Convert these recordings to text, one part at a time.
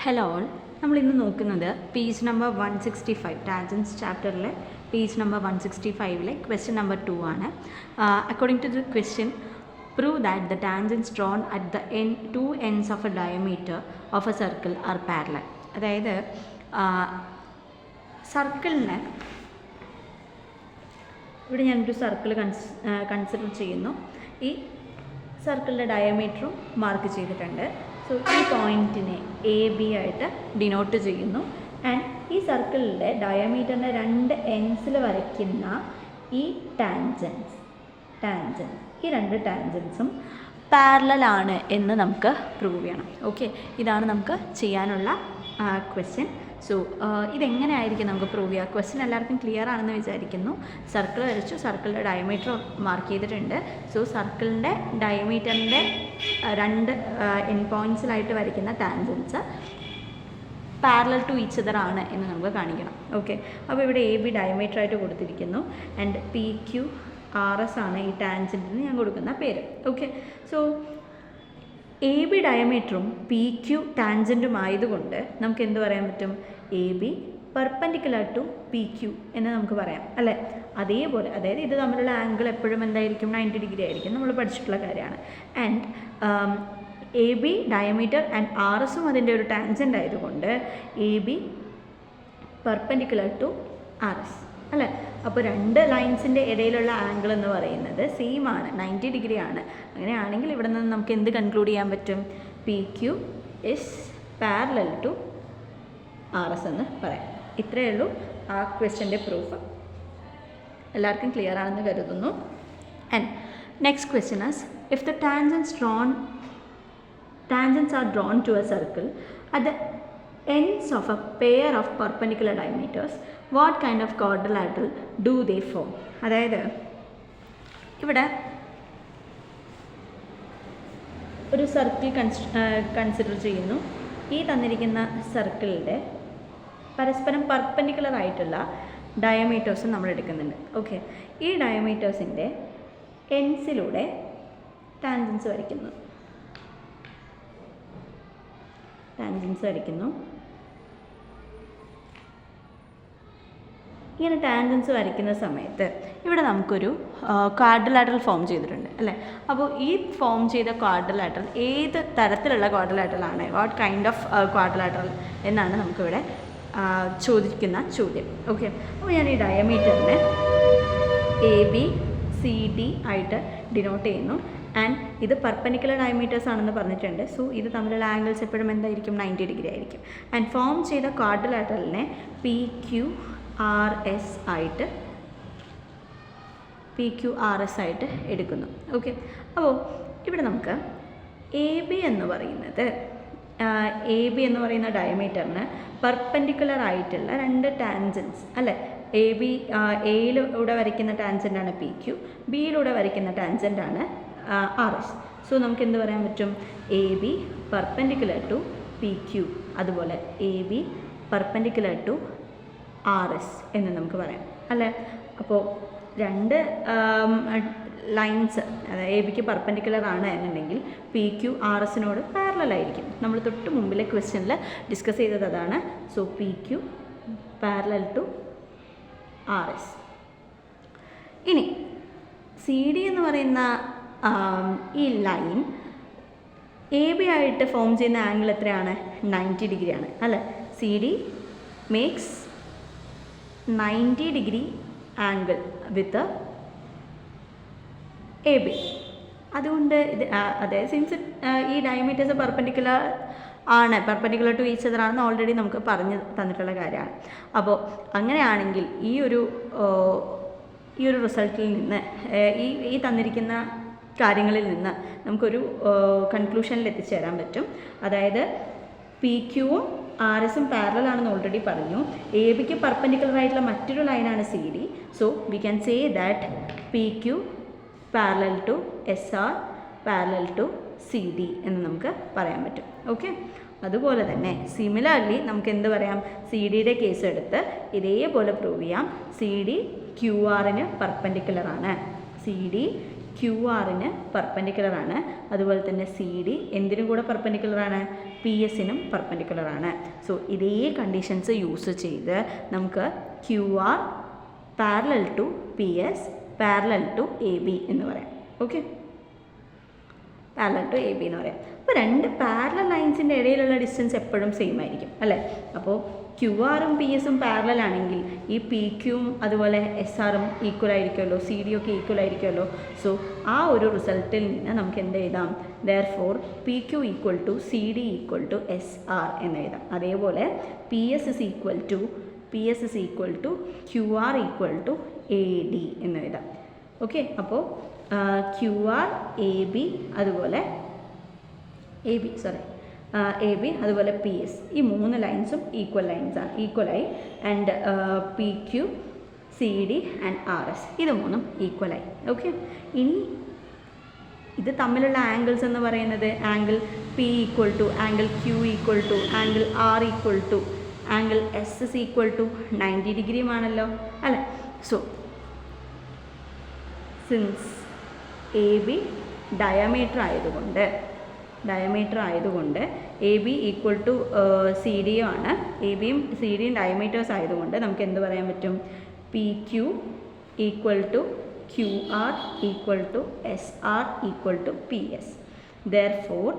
Hello all, നമ്മൾ ഇന്ന് നോക്കുന്നത് പേജ് നമ്പർ 165 ടാൻജൻസ് ചാപ്റ്ററിലെ പേജ് നമ്പർ 165 ക്വസ്റ്റ്യൻ നമ്പർ 2 ആണ്. According to the question, prove that the tangents drawn at the two ends of a diameter of a circle are parallel. അതായത് സർക്കിളിന് ഇവിടെ ഞാനൊരു circle consider ചെയ്യുന്നു. ഈ സർക്കിളിൻ്റെ ഡയമീറ്ററും മാർക്ക് ചെയ്തിട്ടുണ്ട്. സോ ഈ പോയിൻറ്റിനെ എ ബി ആയിട്ട് ഡിനോട്ട് ചെയ്യുന്നു. ആൻഡ് ഈ സർക്കിളിൻ്റെ ഡയമീറ്ററിൻ്റെ രണ്ട് എൻഡ്സിൽ വരയ്ക്കുന്ന ഈ ടാൻജൻസ് ഈ രണ്ട് ടാൻജൻസും പാരലലാണ് എന്ന് നമുക്ക് പ്രൂവ് ചെയ്യണം. ഓക്കെ, ഇതാണ് നമുക്ക് ചെയ്യാനുള്ള ക്വസ്റ്റ്യൻ. സോ ഇതെങ്ങനെ ആയിരിക്കും നമുക്ക് പ്രൂവ് ചെയ്യുക? ക്വസ്റ്റ്യൻ എല്ലാവർക്കും ക്ലിയർ ആണെന്ന് വിചാരിക്കുന്നു. സർക്കിൾ വരച്ചു, സർക്കിളിൻ്റെ ഡയമീറ്റർ മാർക്ക് ചെയ്തിട്ടുണ്ട്. സോ സർക്കിളിൻ്റെ ഡയമീറ്ററിൻ്റെ രണ്ട് എൻഡ് പോയിൻറ്റ്സിലായിട്ട് വരയ്ക്കുന്ന tangents parallel to each other ആണ് എന്ന് നമുക്ക് കാണിക്കണം. ഓക്കെ, അപ്പോൾ ഇവിടെ എ ബി ഡയമീറ്ററായിട്ട് കൊടുത്തിരിക്കുന്നു. And P Q R S ആണ് ഈ ടാൻജൻറ്റിന് ഞാൻ കൊടുക്കുന്ന പേര്. ഓക്കെ, സോ എ ബി ഡയമീറ്ററും പി ക്യു ടാൻജൻറ്റും ആയതുകൊണ്ട് നമുക്ക് എന്ത് പറയാൻ പറ്റും? A B perpendicular to P Q എന്ന് നമുക്ക് പറയാം, അല്ലേ? അതേപോലെ, അതായത് ഇത് തമ്മിലുള്ള ആംഗിൾ എപ്പോഴും എന്തായിരിക്കും? 90 ഡിഗ്രി ആയിരിക്കും. നമ്മൾ പഠിച്ചിട്ടുള്ള കാര്യമാണ്. And A B diameter and R എസും അതിൻ്റെ ഒരു ടാൻജൻ്റ് ആയതുകൊണ്ട് A B perpendicular to R S, അല്ലേ? അപ്പോൾ രണ്ട് ലൈൻസിൻ്റെ ഇടയിലുള്ള ആംഗിൾ എന്ന് പറയുന്നത് സെയിം ആണ്, 90 ഡിഗ്രി ആണ്. അങ്ങനെയാണെങ്കിൽ ഇവിടെ നിന്ന് നമുക്ക് എന്ത് കൺക്ലൂഡ് ചെയ്യാൻ പറ്റും? P Q is parallel to R S എന്ന് പറയാം. ഇത്രയേ ഉള്ളൂ ആ ക്വസ്റ്റ്യൻ്റെ പ്രൂഫ്. എല്ലാവർക്കും ക്ലിയർ ആണെന്ന് കരുതുന്നു. And next question is, if the tangents are drawn to a circle at the ends of a pair of perpendicular diameters, what kind of quadrilateral do they form? അതായത് ഇവിടെ ഒരു സർക്കിൾ കൺസിഡർ ചെയ്യുന്നു. ഈ തന്നിരിക്കുന്ന സർക്കിളിൻ്റെ പരസ്പരം പെർപെൻഡിക്കുലർ ആയിട്ടുള്ള diameters നമ്മൾ എടുക്കുന്നുണ്ട്. ഓക്കെ, ഈ ഡയമീറ്റേഴ്സിൻ്റെ എൻഡ്സിലൂടെ ടാൻജൻസ് വരയ്ക്കുന്നു. ഇങ്ങനെ ടാൻജൻസ് വരയ്ക്കുന്ന സമയത്ത് ഇവിടെ നമുക്കൊരു ക്വാഡ്രിലാറ്ററൽ ഫോം ചെയ്തിട്ടുണ്ട്, അല്ലേ? അപ്പോൾ ഈ ഫോം ചെയ്ത ക്വാഡ്രിലാറ്ററൽ ഏത് തരത്തിലുള്ള ക്വാഡ്രിലാറ്ററലാണ്, വാട്ട് കൈൻഡ് ഓഫ് ക്വാഡ്രിലാറ്ററൽ എന്നാണ് നമുക്കിവിടെ ചോദിക്കുന്ന ചോദ്യം. ഓക്കെ, അപ്പോൾ ഞാൻ ഈ ഡയമീറ്ററിനെ എ ബി സി ഡി ആയിട്ട് ഡിനോട്ട് ചെയ്യുന്നു. ആൻഡ് ഇത് പെർപെൻഡിക്കുലർ ഡയമീറ്റേഴ്സ് ആണെന്ന് പറഞ്ഞിട്ടുണ്ട്. സോ ഇത് തമ്മിലുള്ള ആംഗിൾസ് എപ്പോഴും എന്തായിരിക്കും? 90 ഡിഗ്രി ആയിരിക്കും. ആൻഡ് ഫോം ചെയ്ത ക്വാഡ്രിലാറ്ററലിനെ പി ക്യു ആർ എസ് ആയിട്ട് എടുക്കുന്നു. ഓക്കെ, അപ്പോൾ ഇവിടെ നമുക്ക് എ ബി എന്ന് പറയുന്ന ഡയമീറ്ററിന് പെർപെൻഡിക്കുലർ ആയിട്ടുള്ള രണ്ട് ടാൻജൻസ്, അല്ലേ? എ ബി എയിലൂടെ വരയ്ക്കുന്ന ടാൻജൻ്റാണ് പി ക്യു, ബിയിലൂടെ വരയ്ക്കുന്ന ടാൻജൻ്റാണ് ആർ എസ്. സോ നമുക്ക് എന്ത് പറയാൻ പറ്റും? A B perpendicular to P Q, അതുപോലെ A B perpendicular to R S എന്ന് നമുക്ക് പറയാം, അല്ലേ? അപ്പോൾ രണ്ട് ലൈൻസ്, അതായത് എ ബിക്ക് പെർപെൻഡിക്കുലർ ആണ് എന്നുണ്ടെങ്കിൽ പി ക്യു ആർ എസിനോട് പാരലൽ ആയിരിക്കും. നമ്മൾ തൊട്ട് മുമ്പിലെ ക്വസ്റ്റ്യനിൽ ഡിസ്കസ് ചെയ്തത് അതാണ്. So P Q parallel to R S. ഇനി സി ഡി എന്ന് പറയുന്ന ഈ ലൈൻ എ ബി ആയിട്ട് ഫോം ചെയ്യുന്ന ആംഗിൾ എത്രയാണ്? 90 ഡിഗ്രിയാണ്, അല്ലേ? C D makes 90 degree angle with A B. അതുകൊണ്ട് ഇത് അതായത് സിൻസ് ഈ diameters perpendicular to each other ആണെന്ന് ഓൾറെഡി നമുക്ക് പറഞ്ഞു തന്നിട്ടുള്ള കാര്യമാണ്. അപ്പോൾ അങ്ങനെയാണെങ്കിൽ ഈ ഒരു റിസൾട്ടിൽ നിന്ന് ഈ തന്നിരിക്കുന്ന കാര്യങ്ങളിൽ നിന്ന് നമുക്കൊരു കൺക്ലൂഷനിൽ എത്തിച്ചേരാൻ പറ്റും. അതായത് പി ക്യുവും ആർ എസും പാരലൽ ആണെന്ന് ഓൾറെഡി പറഞ്ഞു. എ ബിക്ക് പെർപെൻഡിക്കുലർ ആയിട്ടുള്ള മറ്റൊരു ലൈനാണ് C D. So we can say that P Q parallel to S R parallel to C D എന്ന് നമുക്ക് പറയാൻ പറ്റും. ഓക്കെ, അതുപോലെ തന്നെ സിമിലർലി നമുക്ക് എന്ത് പറയാം? സി ഡിയുടെ കേസ് എടുത്ത് ഇതേപോലെ പ്രൂവ് ചെയ്യാം. സി ഡി ക്യു ആറിന് പെർപെൻഡിക്കുലർ ആണ്. സി ഡി ക്യു ആറിന് പെർപെൻഡിക്കുലറാണ്. അതുപോലെ തന്നെ സി ഡി എന്തിനും കൂടെ പെർപെൻഡിക്കുലറാണ്? പി എസിനും പെർപെൻഡിക്കുലറാണ്. സോ ഇതേ കണ്ടീഷൻസ് യൂസ് ചെയ്ത് നമുക്ക് Q R parallel to P S parallel to A B എന്ന് പറയാം. Okay, parallel to A B എന്ന് പറയാം. അപ്പോൾ രണ്ട് പാരലൽ ലൈൻസിൻ്റെ ഇടയിലുള്ള ഡിസ്റ്റൻസ് എപ്പോഴും സെയിം ആയിരിക്കും അല്ലേ? അപ്പോൾ ക്യു ആറും പി എസും പാരലൽ ആണെങ്കിൽ ഈ പി ക്യൂവും അതുപോലെ എസ് ആറും ഈക്വൽ ആയിരിക്കുമല്ലോ, സി ഡി ഒക്കെ ഈക്വൽ ആയിരിക്കുമല്ലോ. സോ ആ ഒരു റിസൾട്ടിൽ നിന്ന് നമുക്ക് എന്ത് എഴുതാം? Therefore P Q equal to C D equal to S R എന്ന് എഴുതാം. അതേപോലെ P S is equal to Q R equal to A D എന്ന് എഴുതാം. ഓക്കെ, അപ്പോൾ ക്യു ആർ എ ബി അതുപോലെ എ ബി അതുപോലെ പി എസ് ഈ മൂന്ന് ലൈൻസും ഈക്വലായി. And P Q C D and R S ഇത് മൂന്നും ഈക്വലായി. ഓക്കെ, ഇനി ഇത് തമ്മിലുള്ള ആംഗിൾസ് എന്ന് പറയുന്നത് angle P equal to angle Q equal to angle R equal to angle S is equal to 90 ഡിഗ്രിയുമാണല്ലോ അല്ലേ? So since A B diameter ആയതുകൊണ്ട് A B equal to C D ആണ്. എ ബിയും സി ഡിയും diameters ആയതുകൊണ്ട് നമുക്ക് എന്ത് പറയാൻ പറ്റും? P Q equal to Q R equal to S R equal to P S. Therefore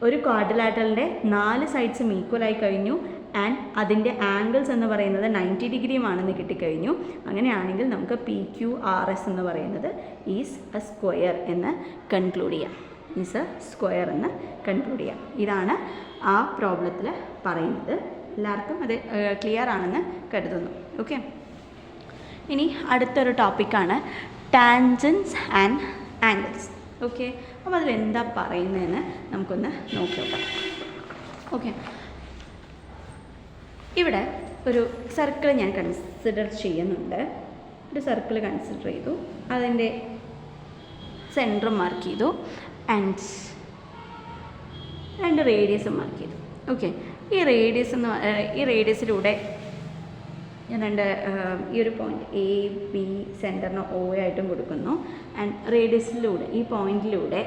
ഒരു ക്വാഡ്രിലാറ്ററലിൻ്റെ 4 സൈഡ്സും ഈക്വലായി കഴിഞ്ഞു ആൻഡ് അതിൻ്റെ ആംഗിൾസ് എന്ന് പറയുന്നത് 90 ഡിഗ്രിയുമാണെന്ന് കിട്ടിക്കഴിഞ്ഞു. അങ്ങനെയാണെങ്കിൽ നമുക്ക് പി ക്യു ആർ എസ് എന്ന് പറയുന്നത് ഈസ് എ സ്ക്വയർ എന്ന് കൺക്ലൂഡ് ചെയ്യാം. ഇതാണ് ആ പ്രോബ്ലത്തിൽ പറയുന്നത്. എല്ലാവർക്കും അത് ക്ലിയർ ആണെന്ന് കരുതുന്നു. ഓക്കെ, ഇനി അടുത്തൊരു ടോപ്പിക്കാണ് ടാൻജൻസ് ആൻഡ് ആംഗിൾസ്. ഓക്കെ, അപ്പോൾ അതിലെന്താ പറയുന്നതെന്ന് നമുക്കൊന്ന് നോക്കി നോക്കാം. ഓക്കെ, ഇവിടെ ഒരു സർക്കിൾ ഞാൻ കൺസിഡർ ചെയ്യുന്നുണ്ട്. ഒരു സർക്കിൾ കൺസിഡർ ചെയ്തു, അതിൻ്റെ സെൻറ്റർ മാർക്ക് ചെയ്തു ആൻഡ് 2 റേഡിയസും മാർക്ക് ചെയ്തു. ഓക്കെ, ഈ റേഡിയസിലൂടെ ഞാൻ ഈ ഒരു പോയിന്റ് എ ബി സെൻറ്ററിന് ഒ ആയിട്ടും കൊടുക്കുന്നു. ആൻഡ് റേഡിയസിലൂടെ ഈ പോയിന്റിലൂടെ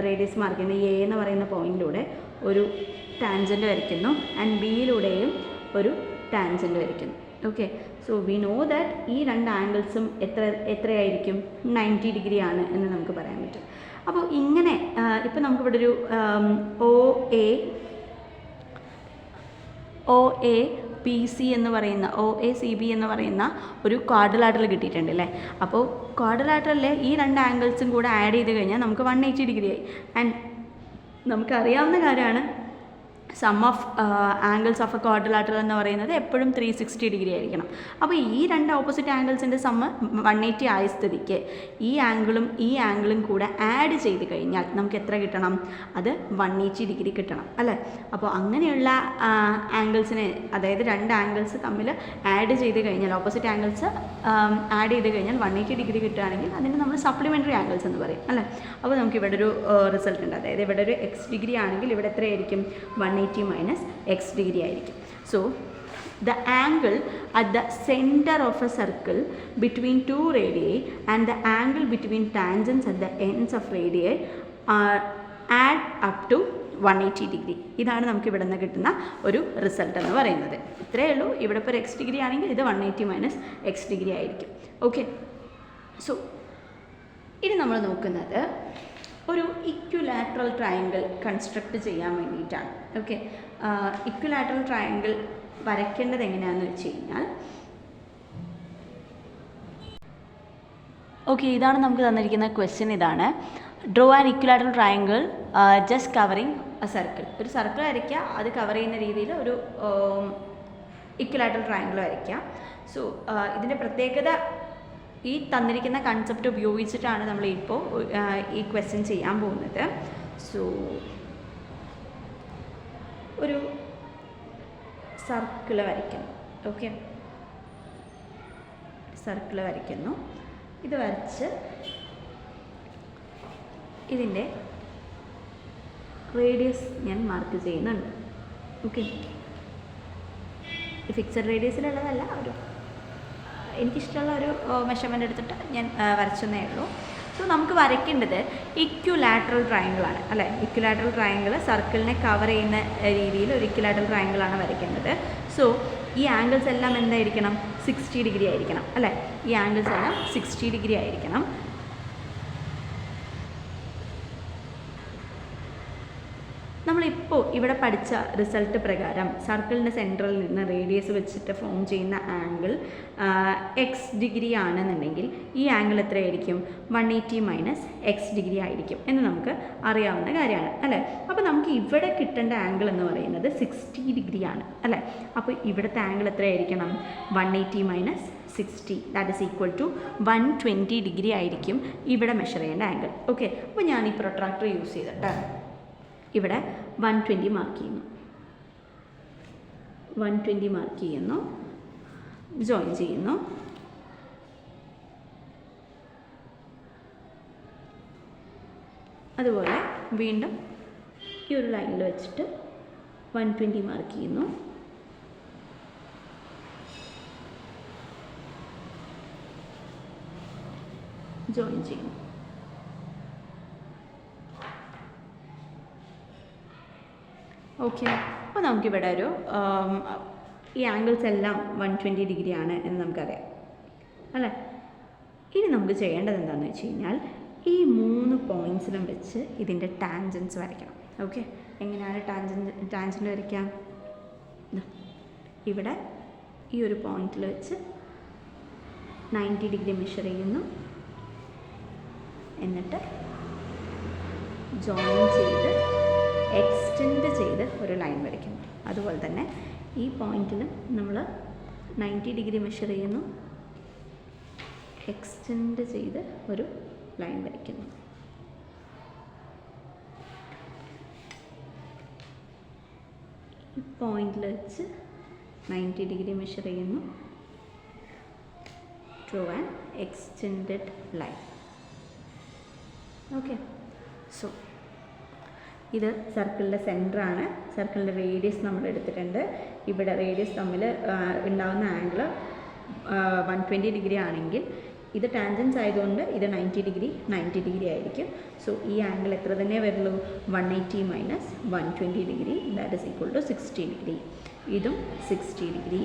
റേഡിയസ് മാർക്ക് ചെയ്യുന്ന എ എന്ന് പറയുന്ന പോയിന്റിലൂടെ ഒരു ടാൻജൻറ്റ് വരയ്ക്കുന്നു ആൻഡ് ബിയിലൂടെയും ഒരു ടാൻജൻറ്റ് വരയ്ക്കുന്നു. Okay, so we know that ഈ 2 ആംഗിൾസും എത്രയായിരിക്കും? 90 ഡിഗ്രി ആണ് എന്ന് നമുക്ക് പറയാൻ പറ്റും. അപ്പോൾ ഇങ്ങനെ ഇപ്പോൾ നമുക്കിവിടെ ഒരു ഒ എ പി സി എന്ന് പറയുന്ന OACB എന്ന് പറയുന്ന ഒരു ക്വാഡ്രിലാറ്ററൽ കിട്ടിയിട്ടുണ്ട് അല്ലേ? അപ്പോൾ ക്വാഡ്രിലാറ്ററലിലെ ഈ 2 ആംഗിൾസും കൂടെ ആഡ് ചെയ്ത് കഴിഞ്ഞാൽ നമുക്ക് 180 ഡിഗ്രി ആയി. ആൻഡ് നമുക്കറിയാവുന്ന കാര്യമാണ് sum of angles of a quadrilateral എന്ന് പറയുന്നത് എപ്പോഴും 360 ഡിഗ്രി ആയിരിക്കണം. അപ്പോൾ ഈ 2 ഓപ്പോസിറ്റ് ആംഗിൾസിൻ്റെ സമ്മ് 180 ആയ സ്ഥിതിക്ക് ഈ ആംഗിളും കൂടെ ആഡ് ചെയ്ത് കഴിഞ്ഞാൽ നമുക്ക് എത്ര കിട്ടണം? അത് 180 ഡിഗ്രി കിട്ടണം അല്ലേ? അപ്പോൾ അങ്ങനെയുള്ള ആംഗിൾസിനെ, അതായത് 2 ആംഗിൾസ് തമ്മിൽ ആഡ് ചെയ്ത് കഴിഞ്ഞാൽ, ഓപ്പോസിറ്റ് ആംഗിൾസ് ആഡ് ചെയ്ത് കഴിഞ്ഞാൽ 180 ഡിഗ്രി കിട്ടുകയാണെങ്കിൽ അതിന് നമ്മൾ സപ്ലിമെൻ്ററി ആംഗിൾസ് എന്ന് പറയും അല്ലേ? അപ്പോൾ നമുക്ക് ഇവിടെ ഒരു റിസൾട്ട് ഉണ്ട്. അതായത് ഇവിടെ ഒരു എക്സ് ഡിഗ്രി ആണെങ്കിൽ ഇവിടെ എത്രയായിരിക്കും? 180 minus x degree ആയിരിക്കും. So the angle at the center of a circle between 2 radii and the angle between tangents at the ends of radii are add up to 180 degree. ഇതാണ് നമുക്ക് ഇവിടെ നിന്ന് കിട്ടുന്ന ഒരു റിസൾട്ട് എന്ന് പറയുന്നത്. ഇത്രയേ ഉള്ളൂ. ഇവിടെ ഇപ്പോൾ എക്സ് ഡിഗ്രി ആണെങ്കിൽ ഇത് 180 മൈനസ് എക്സ് ഡിഗ്രി ആയിരിക്കും. ഓക്കെ, സോ ഇനി നമ്മൾ നോക്കുന്നത് ഒരു ഇക്വിലാറ്ററൽ ട്രയാങ്കിൾ കൺസ്ട്രക്റ്റ് ചെയ്യാൻ വേണ്ടിയിട്ടാണ്. ഓക്കെ, ഇക്വിലാറ്ററൽ ട്രയാങ്കിൾ വരയ്ക്കേണ്ടത് എങ്ങനെയാണെന്ന് വെച്ച് കഴിഞ്ഞാൽ, ഓക്കെ, ഇതാണ് നമുക്ക് തന്നിരിക്കുന്ന ക്വസ്റ്റ്യൻ. ഇതാണ് draw an equilateral triangle just covering A circle. ഒരു സർക്കിൾ വരയ്ക്കുക, അത് കവർ ചെയ്യുന്ന രീതിയിൽ ഒരു ഇക്വിലാറ്ററൽ ട്രയാങ്കിൾ വരയ്ക്കുക. സോ ഇതിൻ്റെ പ്രത്യേകത, ഈ തന്നിരിക്കുന്ന കൺസെപ്റ്റ് ഉപയോഗിച്ചിട്ടാണ് നമ്മളിപ്പോൾ ഈ ക്വസ്റ്റ്യൻ ചെയ്യാൻ പോകുന്നത്. സോ ഒരു സർക്കിൾ വരയ്ക്കുന്നു. ഓക്കെ, സർക്കിൾ വരയ്ക്കുന്നു. ഇത് വരച്ച് ഇതിൻ്റെ റേഡിയസ് ഞാൻ മാർക്ക് ചെയ്യുന്നുണ്ട്. ഓക്കെ, ഫിക്സഡ് റേഡിയസിലുള്ളതല്ല, എനിക്കിഷ്ടമുള്ള ഒരു മെഷർമെൻ്റ് എടുത്തിട്ട് ഞാൻ വരച്ചെന്നേ ഉള്ളൂ. സോ നമുക്ക് വരയ്ക്കേണ്ടത് ഇക്വിലാറ്ററൽ ട്രയാങ്കിളാണ് അല്ലേ. ഇക്വിലാറ്ററൽ ട്രയാങ്കിൾ സർക്കിളിനെ കവർ ചെയ്യുന്ന രീതിയിൽ ഒരു ഇക്വിലാറ്ററൽ ട്രയാങ്കിളാണ് വരയ്ക്കേണ്ടത്. സോ ഈ ആംഗിൾസ് എല്ലാം എന്തായിരിക്കണം? 60 ഡിഗ്രി ആയിരിക്കണം അല്ലേ. ഈ ആംഗിൾസ് എല്ലാം 60 ഡിഗ്രി ആയിരിക്കണം. നമ്മളിപ്പോൾ ഇവിടെ പഠിച്ച റിസൾട്ട് പ്രകാരം സർക്കിളിൻ്റെ സെൻറ്ററിൽ നിന്ന് റേഡിയസ് വെച്ചിട്ട് ഫോം ചെയ്യുന്ന ആംഗിൾ എക്സ് ഡിഗ്രി ആണെന്നുണ്ടെങ്കിൽ ഈ ആംഗിൾ എത്രയായിരിക്കും? 180 മൈനസ് എക്സ് ഡിഗ്രി ആയിരിക്കും എന്ന് നമുക്ക് അറിയാവുന്ന കാര്യമാണ് അല്ലേ. അപ്പോൾ നമുക്ക് ഇവിടെ കിട്ടേണ്ട ആംഗിൾ എന്ന് പറയുന്നത് 60 ഡിഗ്രിയാണ് അല്ലേ. അപ്പോൾ ഇവിടുത്തെ ആംഗിൾ എത്രയായിരിക്കണം? 180 minus 60 that is equal to 120 degree ആയിരിക്കും ഇവിടെ മെഷർ ചെയ്യേണ്ട ആംഗിൾ. ഓക്കെ, അപ്പോൾ ഞാൻ ഈ പ്രൊട്രാക്ടർ യൂസ് ചെയ്തിട്ട് ഇവിടെ 120 മാർക്ക് ചെയ്യുന്നു. 120 മാർക്ക് ചെയ്യുന്നു, ജോയിൻ ചെയ്യുന്നു. അതുപോലെ വീണ്ടും ഈ ഒരു ലൈനിൽ വെച്ചിട്ട് 120 മാർക്ക് ചെയ്യുന്നു. ജോയിൻ ചെയ്യുന്നു. ഓക്കെ, അപ്പോൾ നമുക്കിവിടെ ഒരു ഈ ആംഗിൾസ് എല്ലാം 120 ഡിഗ്രി ആണ് എന്ന് നമുക്കറിയാം അല്ലേ. ഇനി നമുക്ക് ചെയ്യേണ്ടത് എന്താണെന്ന് വെച്ച് കഴിഞ്ഞാൽ ഈ 3 പോയിൻറ്റ്സിലും വെച്ച് ഇതിൻ്റെ ടാൻജൻസ് വരയ്ക്കണം. ഓക്കെ, എങ്ങനെയാണ് ടാൻജൻറ്റ് വരയ്ക്കാം? ഇവിടെ ഈ ഒരു പോയിൻറ്റിൽ വെച്ച് 90 ഡിഗ്രി മെഷർ ചെയ്യുന്നു, എന്നിട്ട് ജോയിൻ ചെയ്ത് എക്സ്റ്റെൻഡ് ചെയ്ത് ഒരു ലൈൻ വരയ്ക്കുന്നു. അതുപോലെ തന്നെ ഈ പോയിന്റിൽ നമ്മൾ 90 ഡിഗ്രി മെഷർ ചെയ്യുന്നു, എക്സ്റ്റെൻഡ് ചെയ്ത് ഒരു ലൈൻ വരയ്ക്കുന്നു. ഈ പോയിന്റിൽ വെച്ച് 90 ഡിഗ്രി മെഷർ ചെയ്യുന്നു, draw an extended line. Okay, so ഇത് സർക്കിളിൻ്റെ സെൻറ്ററാണ്. സർക്കിളിൻ്റെ റേഡിയസ് നമ്മൾ എടുത്തിട്ടുണ്ട്. ഇവിടെ റേഡിയസ് തമ്മിൽ ഉണ്ടാകുന്ന ആംഗിൾ 120 ഡിഗ്രി ആണെങ്കിൽ ഇത് ടാൻജൻസ് ആയതുകൊണ്ട് ഇത് 90 ഡിഗ്രി ആയിരിക്കും. സോ ഈ ആംഗിൾ എത്ര തന്നെ വരുള്ളൂ? 180 minus 120 degree that is equal to 60 degree. ഇതും 60 ഡിഗ്രി,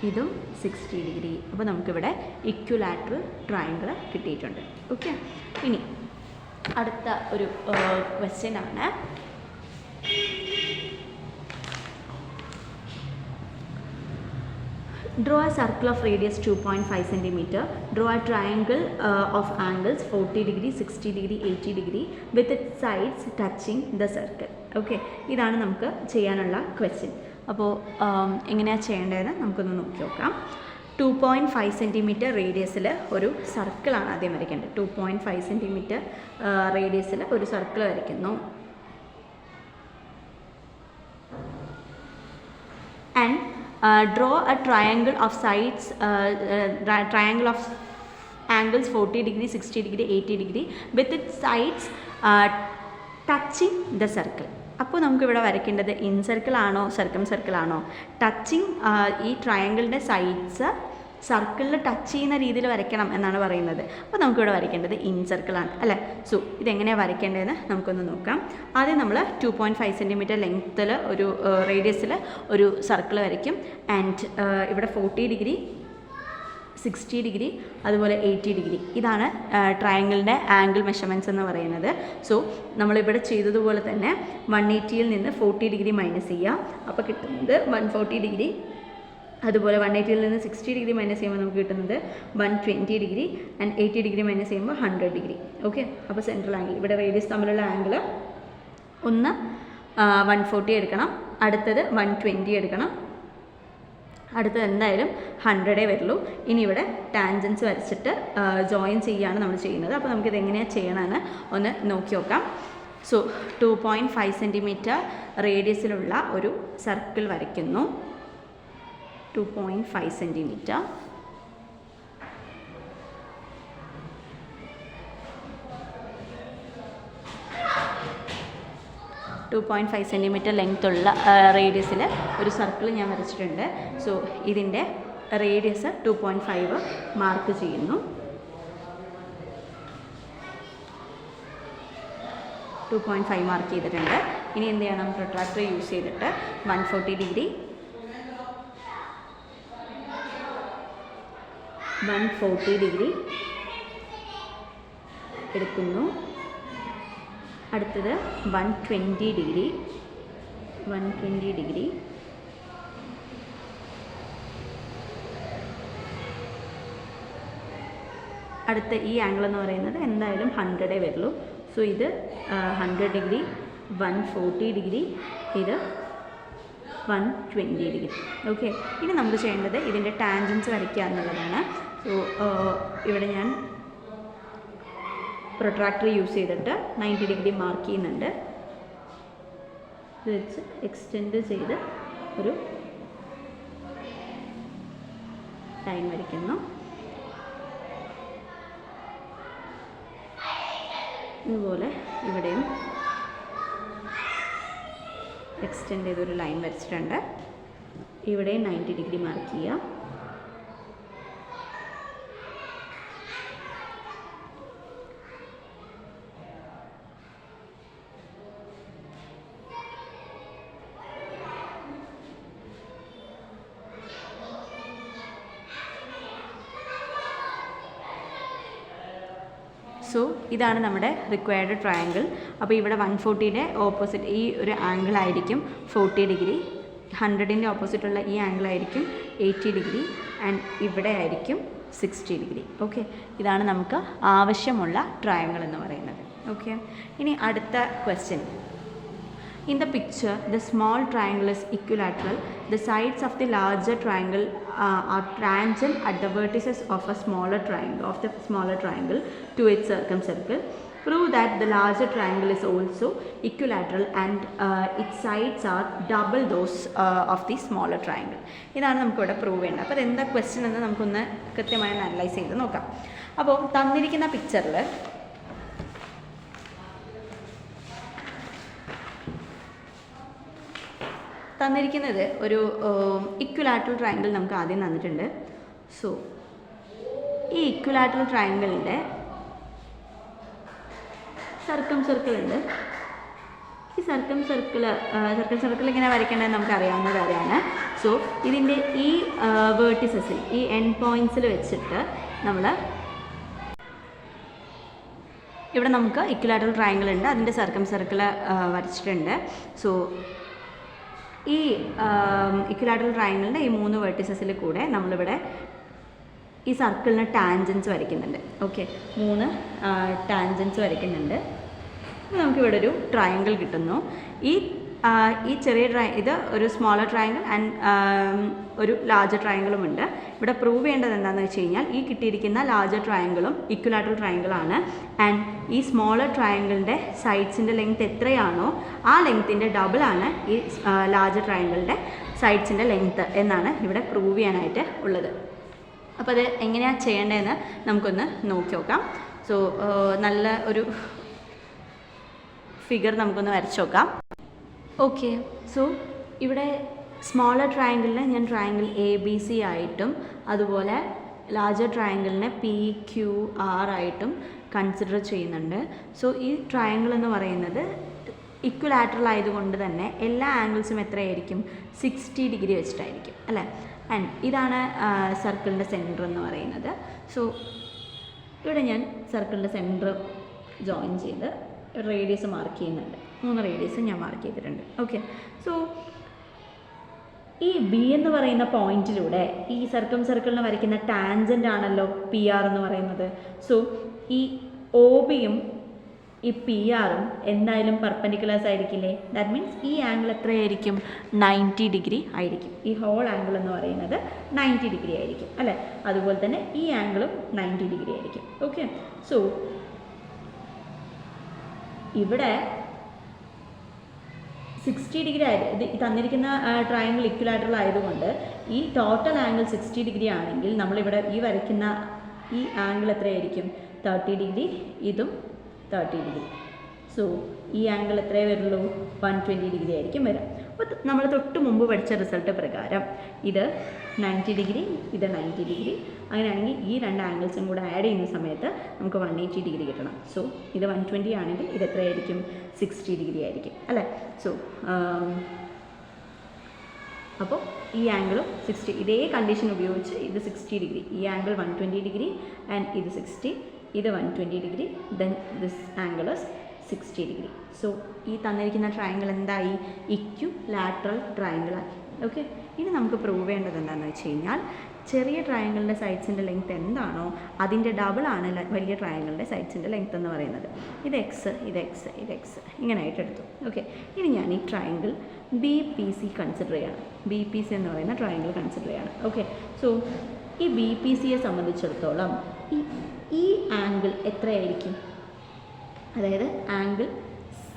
ഇതും 60 ഡിഗ്രി. അപ്പോൾ നമുക്കിവിടെ ഇക്വിലാറ്ററൽ ട്രയാങ്കിൾ കിട്ടിയിട്ടുണ്ട്. ഓക്കെ, ഇനി അടുത്ത ഒരു ക്വസ്റ്റ്യൻ ആണ്. Draw a circle of radius 2.5 cm. Draw a triangle of angles 40 degree, 60 degree, 80 degree with its sides touching the circle. Okay, ഇതാണ് നമുക്ക് ചെയ്യാനുള്ള ക്വസ്റ്റ്യൻ. അപ്പോൾ എങ്ങനെയാണ് ചെയ്യേണ്ടതെന്ന് നമുക്കൊന്ന് നോക്കി നോക്കാം. 2.5 സെൻറ്റിമീറ്റർ റേഡിയസിൽ ഒരു സർക്കിളാണ് ആദ്യം വരയ്ക്കേണ്ടത്. 2.5 സെൻറ്റിമീറ്റർ റേഡിയസിൽ ഒരു സർക്കിൾ വരയ്ക്കുന്നു. And draw a triangle of sides, triangle of angles 40 degree, 60 degree, 80 degree with its sides touching the circle. അപ്പോൾ നമുക്കിവിടെ വരയ്ക്കേണ്ടത് ഇൻ സർക്കിളാണോ സർക്കം സർക്കിളാണോ? ടച്ചിങ്, ഈ ട്രയാങ്കിളിൻ്റെ സൈഡ്സ് സർക്കിളിൽ ടച്ച് ചെയ്യുന്ന രീതിയിൽ വരയ്ക്കണം എന്നാണ് പറയുന്നത്. അപ്പോൾ നമുക്കിവിടെ വരയ്ക്കേണ്ടത് ഇൻ സർക്കിളാണ് അല്ലേ. സോ ഇതെങ്ങനെയാണ് വരയ്ക്കേണ്ടതെന്ന് നമുക്കൊന്ന് നോക്കാം. ആദ്യം നമ്മൾ 2.5 സെൻറ്റിമീറ്റർ ലെങ്ത്തിൽ ഒരു റേഡിയസിൽ ഒരു സർക്കിൾ വരയ്ക്കും. ആൻഡ് ഇവിടെ 40 ഡിഗ്രി, 60 ഡിഗ്രി, അതുപോലെ 80 ഡിഗ്രി, ഇതാണ് ട്രയാങ്കിളിൻ്റെ ആംഗിൾ മെഷർമെൻറ്റ്സ് എന്ന് പറയുന്നത്. സോ നമ്മളിവിടെ ചെയ്തതുപോലെ തന്നെ 180യിൽ നിന്ന് 40 ഡിഗ്രി മൈനസ് ചെയ്യുക. അപ്പോൾ കിട്ടുന്നത് 140 ഡിഗ്രി. അതുപോലെ 180യിൽ നിന്ന് 60 ഡിഗ്രി മൈനസ് ചെയ്യുമ്പോൾ നമുക്ക് കിട്ടുന്നത് 120 ഡിഗ്രി. ആൻഡ് 80 ഡിഗ്രി മൈനസ് ചെയ്യുമ്പോൾ 100 ഡിഗ്രി. ഓക്കെ, അപ്പോൾ സെൻട്രൽ ആംഗിൾ, ഇവിടെ റേഡിയസ് തമ്മിലുള്ള ആംഗിൾ ഒന്ന് 140 എടുക്കണം, അടുത്തത് 120 എടുക്കണം, അടുത്തത് എന്തായാലും 100 വരുള്ളൂ. ഇനി ഇവിടെ ടാൻജൻസ് വരച്ചിട്ട് ജോയിൻ ചെയ്യുകയാണ് നമ്മൾ ചെയ്യുന്നത്. അപ്പോൾ നമുക്കിത് എങ്ങനെയാണ് ചെയ്യണമെന്ന് ഒന്ന് നോക്കി നോക്കാം. സോ 2.5 സെൻറ്റിമീറ്റർ റേഡിയസിലുള്ള ഒരു സർക്കിൾ വരയ്ക്കുന്നു. 2.5 സെൻറ്റിമീറ്റർ. സെൻറ്റിമീറ്റർ ലെങ്ത്തുള്ള റേഡിയസിൽ ഒരു സർക്കിൾ ഞാൻ വരച്ചിട്ടുണ്ട്. സോ ഇതിൻ്റെ റേഡിയസ് 2.5 മാർക്ക് ചെയ്യുന്നു. 2.5 മാർക്ക് ചെയ്തിട്ടുണ്ട്. ഇനി എന്ത് ചെയ്യണം? പ്രൊട്രാക്ടർ യൂസ് ചെയ്തിട്ട് 140 ഡിഗ്രി എടുക്കുന്നു. അടുത്തത് 120 ഡിഗ്രി. അടുത്ത ഈ ആംഗിൾ എന്ന് പറയുന്നത് എന്തായാലും 100 വരുള്ളൂ. സോ ഇത് 100 ഡിഗ്രി, 140 ഡിഗ്രി, ഇത് 120 ഡിഗ്രി. ഓക്കെ, ഇനി നമുക്ക് ചെയ്യേണ്ടത് ഇതിൻ്റെ ടാൻജൻസ് വരയ്ക്കുക എന്നുള്ളതാണ്. സോ ഇവിടെ ഞാൻ പ്രൊട്രാക്ടർ യൂസ് ചെയ്തിട്ട് 90 ഡിഗ്രി മാർക്ക് ചെയ്യുന്നുണ്ട്. ഇത് വെച്ച് എക്സ്റ്റെൻഡ് ചെയ്ത് ഒരു ലൈൻ വരയ്ക്കുന്നു. ഇതുപോലെ ഇവിടെയും എക്സ്റ്റെൻഡ് ചെയ്തൊരു ലൈൻ വരച്ചിട്ടുണ്ട്. ഇവിടെയും 90 ഡിഗ്രി മാർക്ക് ചെയ്യാം. സോ ഇതാണ് നമ്മുടെ റിക്വയർഡ് ട്രയാങ്കിൾ. അപ്പോൾ ഇവിടെ 140ൻ്റെ ഓപ്പോസിറ്റ് ഈ ഒരു ആംഗിൾ ആയിരിക്കും 40 ഡിഗ്രി, 100ൻ്റെ ഓപ്പോസിറ്റുള്ള ഈ ആംഗിൾ ആയിരിക്കും 80 ഡിഗ്രി, ആൻഡ് ഇവിടെ ആയിരിക്കും 60 ഡിഗ്രി. ഓക്കെ, ഇതാണ് നമുക്ക് ആവശ്യമുള്ള ട്രയാങ്കിൾ എന്ന് പറയുന്നത്. ഓക്കെ, ഇനി അടുത്ത question. In the picture, the small triangle is equilateral. The sides of the larger triangle are tangent at the vertices of the smaller triangle to its circumcircle. Prove that the larger triangle is also equilateral and its sides are double those of the smaller triangle. ഇതാണ് നമുക്കിവിടെ prove ചെയ്യേണ്ടത്. അപ്പോൾ അതെന്താ question എന്ന് നമുക്കൊന്ന് കൃത്യമായി analyse ചെയ്ത് നോക്കാം. അപ്പോൾ തന്നിരിക്കുന്ന പിക്ചറിൽ തന്നിരിക്കുന്നത് ഒരു ഇക്വലാറ്ററൽ ട്രയാങ്കിൾ നമുക്ക് ആദ്യം തന്നിട്ടുണ്ട്. സോ ഈ ഇക്വലാറ്ററൽ ട്രയാങ്കിളിൻ്റെ സർക്കിൾ ഉണ്ട്. ഈ സർക്കിൾ ഇങ്ങനെ വരയ്ക്കേണ്ടത് നമുക്ക് അറിയാവുന്ന കാര്യമാണ്. സോ ഇതിൻ്റെ ഈ വേർട്ടിസസിൽ, ഈ എൻഡ് പോയിൻറ്റ്സിൽ വെച്ചിട്ട് നമ്മൾ ഇവിടെ നമുക്ക് ഇക്വലാറ്ററൽ ട്രയാങ്കിൾ ഉണ്ട്, അതിൻ്റെ സർക്കിൾ വരച്ചിട്ടുണ്ട്. സോ ഈ ഇക്വലാറ്ററൽ ട്രയാങ്കിളിൻ്റെ ഈ 3 വെർട്ടിസസിൽ കൂടെ നമ്മളിവിടെ ഈ സർക്കിളിന് ടാൻജൻസ് വരയ്ക്കുന്നുണ്ട്. ഓക്കെ, 3 ടാൻജൻസ് വരയ്ക്കുന്നുണ്ട്. നമുക്കിവിടെ ഒരു ട്രയാങ്കിൾ കിട്ടുന്നു. ഈ ചെറിയ ഇത് ഒരു സ്മോളർ ട്രയാങ്കിൾ ആൻഡ് ഒരു ലാർജർ ട്രയാങ്കിളുമുണ്ട്. ഇവിടെ പ്രൂവ് ചെയ്യേണ്ടത് എന്താണെന്ന് വെച്ച് കഴിഞ്ഞാൽ ഈ കിട്ടിയിരിക്കുന്ന ലാർജർ ട്രയാങ്കിളും ഇക്വലാറ്ററൽ ട്രയാങ്കിളാണ്. ആൻഡ് ഈ സ്മോളർ ട്രയാങ്കിളിൻ്റെ സൈഡ്സിൻ്റെ ലെങ്ത് എത്രയാണോ ആ ലെങ്ത്തിൻ്റെ ഡബിളാണ് ഈ ലാർജർ ട്രയാങ്കിളിൻ്റെ സൈഡ്സിൻ്റെ ലെങ്ത്ത് എന്നാണ് ഇവിടെ പ്രൂവ് ചെയ്യാനായിട്ട് ഉള്ളത്. അപ്പോൾ അത് എങ്ങനെയാണ് ചെയ്യേണ്ടതെന്ന് നമുക്കൊന്ന് നോക്കി നോക്കാം. സോ നല്ല ഒരു ഫിഗർ നമുക്കൊന്ന് വരച്ച് നോക്കാം. ഓക്കെ, സോ ഇവിടെ സ്മോളർ ട്രയാങ്കിളിനെ ഞാൻ ട്രയാങ്കിൾ ABC ആയിട്ടും അതുപോലെ ലാർജർ ട്രയാങ്കിളിനെ PQR ആയിട്ടും കൺസിഡർ ചെയ്യുന്നുണ്ട്. സോ ഈ ട്രയാങ്കിൾ എന്ന് പറയുന്നത് ഇക്വലാറ്ററൽ ആയതുകൊണ്ട് തന്നെ എല്ലാ ആംഗിൾസും എത്രയായിരിക്കും? 60 ഡിഗ്രി വെച്ചിട്ടായിരിക്കും അല്ലേ. ആൻഡ് ഇതാണ് സർക്കിളിൻ്റെ സെൻറ്റർ എന്ന് പറയുന്നത്. സോ ഇവിടെ ഞാൻ സർക്കിളിൻ്റെ സെൻറ്റർ ജോയിൻ ചെയ്ത് റേഡിയസ് മാർക്ക് ചെയ്യുന്നുണ്ട്. 3 റേഡിയസ് ഞാൻ മാർക്ക് ചെയ്തിട്ടുണ്ട്. ഓക്കെ, സോ ഈ B എന്ന് പറയുന്ന പോയിന്റിലൂടെ ഈ സർക്കിളിന് വരയ്ക്കുന്ന ടാൻജൻ്റ് ആണല്ലോ PR എന്ന് പറയുന്നത്. സോ ഈ OBയും ഈ PRും എന്തായാലും പെർപെൻഡിക്കുലേഴ്സ് ആയിരിക്കില്ലേ? ദാറ്റ് മീൻസ് ഈ ആംഗിൾ എത്രയായിരിക്കും? 90 ഡിഗ്രി ആയിരിക്കും. ഈ ഹോൾ ആംഗിൾ എന്ന് പറയുന്നത് 90 ഡിഗ്രി ആയിരിക്കും അല്ലേ. അതുപോലെ തന്നെ ഈ ആംഗിളും 90 ഡിഗ്രി ആയിരിക്കും. ഓക്കെ, സോ ഇവിടെ 60 ഡിഗ്രി ആയത് തന്നിരിക്കുന്ന ട്രയാങ്കിൾ ഇക്വലാറ്ററൽ ആയതുകൊണ്ട് ഈ ടോട്ടൽ ആംഗിൾ 60 ഡിഗ്രി ആണെങ്കിൽ നമ്മളിവിടെ ഈ വരയ്ക്കുന്ന ഈ ആംഗിൾ എത്രയായിരിക്കും? 30 ഡിഗ്രി, ഇതും 30 ഡിഗ്രി. സോ ഈ ആംഗിൾ എത്രയേ വരുള്ളൂ? 120 ഡിഗ്രി ആയിരിക്കും വരാം. അപ്പോൾ നമ്മൾ തൊട്ട് മുമ്പ് പഠിച്ച റിസൾട്ട് പ്രകാരം ഇത് 90 ഡിഗ്രി, ഇത് 90 ഡിഗ്രി, അങ്ങനെയാണെങ്കിൽ ഈ രണ്ട് ആംഗിൾസും കൂടെ ആഡ് ചെയ്യുന്ന സമയത്ത് നമുക്ക് 180 ഡിഗ്രി കിട്ടണം. സോ ഇത് 120 ആണെങ്കിൽ ഇത് എത്രയായിരിക്കും? 60 ഡിഗ്രി ആയിരിക്കും അല്ലേ? സോ അപ്പോൾ ഈ ആംഗിളും 60, ഇതേ കണ്ടീഷൻ ഉപയോഗിച്ച് ഇത് 60 ഡിഗ്രി, ഈ ആംഗിൾ 120 ഡിഗ്രി ആൻഡ് ഇത് 60, ഇത് 120 degree, then this angle is 60 degree. So ഈ തന്നിരിക്കുന്ന ട്രയാങ്കിൾ എന്തായി? ഇക്വിലാറ്ററൽ ട്രയാങ്കിളായി. ഓക്കെ, ഇനി നമുക്ക് പ്രൂവ് ചെയ്യേണ്ടത് എന്താണെന്ന് വെച്ച് കഴിഞ്ഞാൽ ചെറിയ ട്രയാങ്കിളിൻ്റെ സൈഡ്സിൻ്റെ ലെങ്ത് എന്താണോ അതിൻ്റെ ഡബിളാണ് വലിയ ട്രയാങ്കിളിൻ്റെ സൈഡ്സിൻ്റെ ലെങ്ത് എന്ന് പറയുന്നത്. ഇത് എക്സ്, ഇത് എക്സ്, ഇത് എക്സ്, ഇങ്ങനെയായിട്ട് എടുത്തു. ഓക്കെ, ഇനി ഞാൻ ഈ ട്രയാങ്കിൾ BPC കൺസിഡർ ചെയ്യാണ്. BPC എന്ന് പറയുന്ന ട്രയാങ്കിൾ കൺസിഡർ ചെയ്യാണ്. ഓക്കെ, സോ ഈ BPCയെ സംബന്ധിച്ചിടത്തോളം ഈ ആംഗിൾ എത്രയായിരിക്കും? അതായത് ആംഗിൾ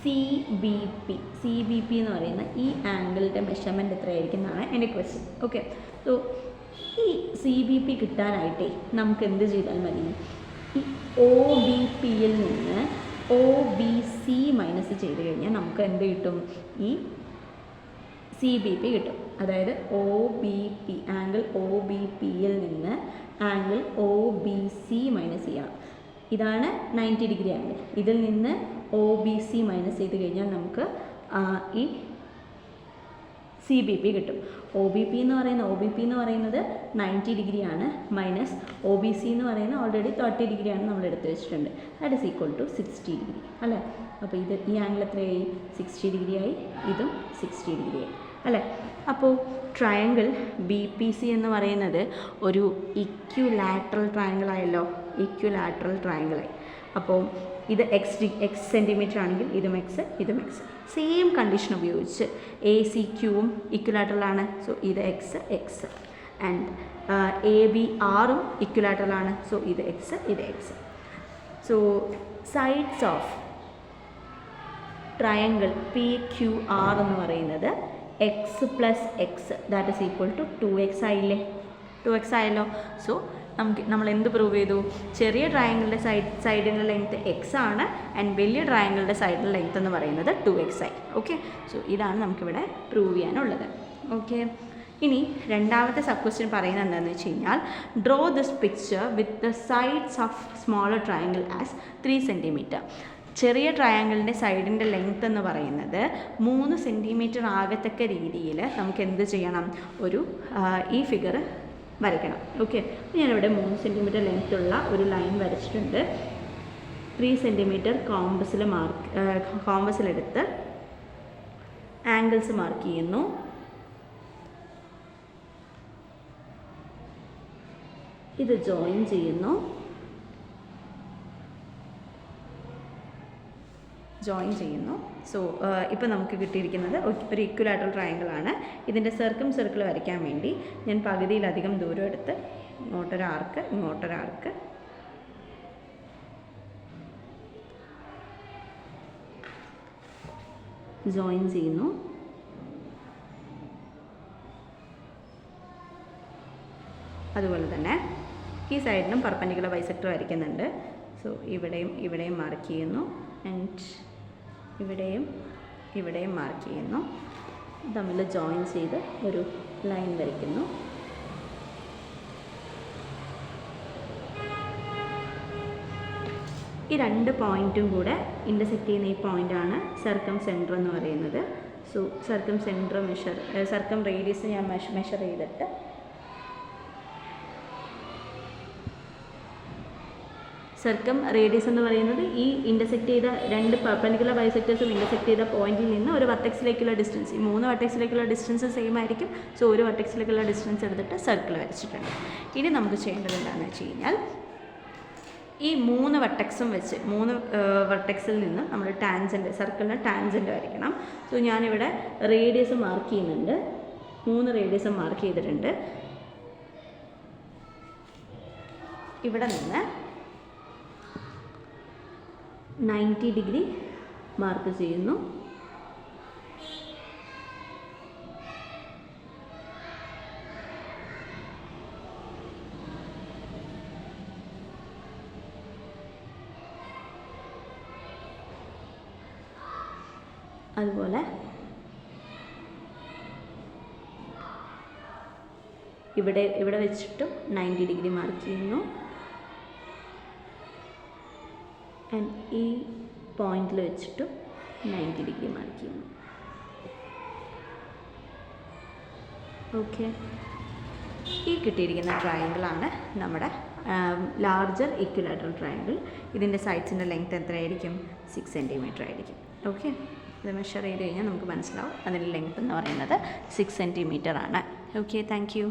CBP എന്ന് പറയുന്ന ഈ ആംഗിളിൻ്റെ മെഷർമെൻറ്റ് എത്രയായിരിക്കും എന്നാണ് എൻ്റെ ക്വസ്റ്റ്യൻ. ഓക്കെ, സോ ഈ CBP കിട്ടാനായിട്ടേ നമുക്ക് എന്ത് ചെയ്താൽ മതി? ഈ OBPയിൽ നിന്ന് OBC മൈനസ് ചെയ്ത് കഴിഞ്ഞാൽ നമുക്ക് എന്ത് കിട്ടും? ഈ CBP കിട്ടും. അതായത് OBP, ആംഗിൾ OBPയിൽ നിന്ന് ആംഗിൾ OBC മൈനസ് ചെയ്യണം. ഇതാണ് 90 ഡിഗ്രി ആംഗിൾ. ഇതിൽ നിന്ന് OBC മൈനസ് ചെയ്ത് കഴിഞ്ഞാൽ നമുക്ക് ഈ CBP കിട്ടും. OBP എന്ന് പറയുന്നത് 90 ഡിഗ്രിയാണ്, മൈനസ് OBC എന്ന് പറയുന്നത് ഓൾറെഡി 30 ഡിഗ്രിയാണ് നമ്മൾ എടുത്ത് വെച്ചിട്ടുണ്ട്. That is equal to 60 degree അല്ലേ? അപ്പോൾ ഈ ആംഗിൾ എത്രയായി? 60 ഡിഗ്രിയായി, ഇതും 60 ഡിഗ്രിയായി അല്ലേ? അപ്പോൾ ട്രയാങ്കിൾ BPC എന്ന് പറയുന്നത് ഒരു ഇക്വിലാറ്ററൽ ട്രയാങ്കിൾ ആയല്ലോ, ഇക്വിലാറ്ററൽ ട്രയാങ്കിളായി. അപ്പോൾ ഇത് എക്സ് സെൻറ്റിമീറ്റർ ആണെങ്കിൽ ഇതും എക്സ്, ഇതും എക്സ്, സെയിം കണ്ടീഷൻ ഉപയോഗിച്ച് ACQവും ഇക്വിലാറ്ററലാണ്. സോ ഇത് എക്സ്, എക്സ്, ആൻഡ് ABRും ഇക്വിലാറ്ററലാണ്. സോ ഇത് എക്സ്, ഇത് x. So sides of triangle PQR എന്ന് പറയുന്നത് x plus x, that is equal to 2x ആയില്ലേ? 2x ആയല്ലോ. സോ നമ്മൾ എന്ത് പ്രൂവ് ചെയ്തു? ചെറിയ ട്രയാങ്കിളിൻ്റെ സൈഡിൻ്റെ ലെങ്ത്ത് എക്സ് ആണ് ആൻഡ് വലിയ ട്രയാങ്കിളിൻ്റെ സൈഡിൻ്റെ ലെങ്ത്ത് എന്ന് പറയുന്നത് 2x ആയി. ഓക്കെ, സോ ഇതാണ് നമുക്കിവിടെ പ്രൂവ് ചെയ്യാനുള്ളത്. ഓക്കെ, ഇനി രണ്ടാമത്തെ സബ് ക്വസ്റ്റ്യൻ പറയുന്നത് എന്താണെന്ന് വെച്ച് കഴിഞ്ഞാൽ draw this picture with the sides of smaller triangle as 3 centimetre. ചെറിയ ട്രയാങ്കിളിൻ്റെ സൈഡിൻ്റെ ലെങ്ത്ത് എന്ന് പറയുന്നത് 3 സെൻറ്റിമീറ്റർ ആകത്തക്ക രീതിയിൽ നമുക്ക് എന്ത് ചെയ്യണം? ഈ ഫിഗർ വരയ്ക്കണം. ഓക്കെ, ഞാനിവിടെ 3 സെൻറ്റിമീറ്റർ ലെങ്ത്ത് ഉള്ള ഒരു ലൈൻ വരച്ചിട്ടുണ്ട്. 3 സെൻറ്റിമീറ്റർ കോമ്പസിലെടുത്ത് ആംഗിൾസ് മാർക്ക് ചെയ്യുന്നു. ഇത് ജോയിൻ ചെയ്യുന്നു. സോ ഇപ്പോൾ നമുക്ക് കിട്ടിയിരിക്കുന്നത് ഒരു ഇക്വിലാറ്ററൽ ട്രയാങ്കിളാണ്. ഇതിൻ്റെ സർക്കിൾ വരയ്ക്കാൻ വേണ്ടി ഞാൻ പകുതിയിലധികം ദൂരം എടുത്ത് ഇങ്ങോട്ടൊരാർക്ക് ജോയിൻ ചെയ്യുന്നു. അതുപോലെ തന്നെ ഈ സൈഡിനും പെർപെൻഡിക്കുലർ ബൈസെക്ടർ വരയ്ക്കുന്നുണ്ട്. സോ ഇവിടെയും മാർക്ക് ചെയ്യുന്നു ആൻഡ് ഇവിടെയും മാർക്ക് ചെയ്യുന്നു. തമ്മിൽ ജോയിൻ ചെയ്ത് ഒരു ലൈൻ വരയ്ക്കുന്നു. ഈ രണ്ട് പോയിൻറ്റും കൂടെ ഇൻ്റർസെക്റ്റ് ചെയ്യുന്ന ഈ പോയിൻ്റാണ് സർക്കം സെൻറ്റർ എന്ന് പറയുന്നത്. സോ സർക്കം റേഡിയസ് ഞാൻ മെഷർ ചെയ്തിട്ട് സർക്കം റേഡിയസ് എന്ന് പറയുന്നത് ഈ ഇൻ്റർസെക്റ്റ് ചെയ്ത രണ്ട് പെർപെൻഡിക്കുലർ ബൈസെക്ടേഴ്സും ഇൻ്റർസെക്റ്റ് ചെയ്ത പോയിന്റിൽ നിന്ന് ഒരു വെർട്ടെക്സിലേക്കുള്ള ഡിസ്റ്റൻസ്, ഈ 3 വെർട്ടെക്സിലേക്കുള്ള ഡിസ്റ്റൻസ് സെയിം ആയിരിക്കും. സോ ഒരു വെർട്ടെക്സിലേക്കുള്ള ഡിസ്റ്റൻസ് എടുത്തിട്ട് സർക്കിൾ വരച്ചിട്ടുണ്ട്. ഇനി നമുക്ക് ചെയ്യേണ്ടത് എന്താണെന്ന് വെച്ച് കഴിഞ്ഞാൽ ഈ 3 വെർട്ടെക്സും വെച്ച് 3 വെർട്ടെക്സിൽ നിന്ന് നമ്മൾ സർക്കിളിന് ടാൻജൻറ്റ് വരയ്ക്കണം. സോ ഞാനിവിടെ റേഡിയസ് മാർക്ക് ചെയ്യുന്നുണ്ട്. 3 റേഡിയസ് മാർക്ക് ചെയ്തിട്ടുണ്ട്. ഇവിടെ നിന്ന് 90 ഡിഗ്രി മാർക്ക് ചെയ്യുന്നു. അതുപോലെ ഇവിടെ വെച്ചിട്ടും 90 ഡിഗ്രി മാർക്ക് ചെയ്യുന്നു. ആൻഡ് ഈ പോയിന്റിൽ വെച്ചിട്ടും 90 ഡിഗ്രി മാർക്ക് ചെയ്യുന്നു. ഓക്കെ, ഈ കിട്ടിയിരിക്കുന്ന ട്രയാങ്കിളാണ് നമ്മുടെ ലാർജർ ഇക്വിലാറ്ററൽ ട്രയാങ്കിൾ. ഇതിൻ്റെ സൈഡ്സിൻ്റെ ലെങ്ത് എത്രയായിരിക്കും? 6 സെൻറ്റിമീറ്റർ ആയിരിക്കും. ഓക്കെ, ഇത് മെഷർ ചെയ്ത് കഴിഞ്ഞാൽ നമുക്ക് മനസ്സിലാവും അതിൻ്റെ ലെങ്ത് എന്ന് പറയുന്നത് 6 സെൻറ്റിമീറ്റർ ആണ്. Okay, thank you.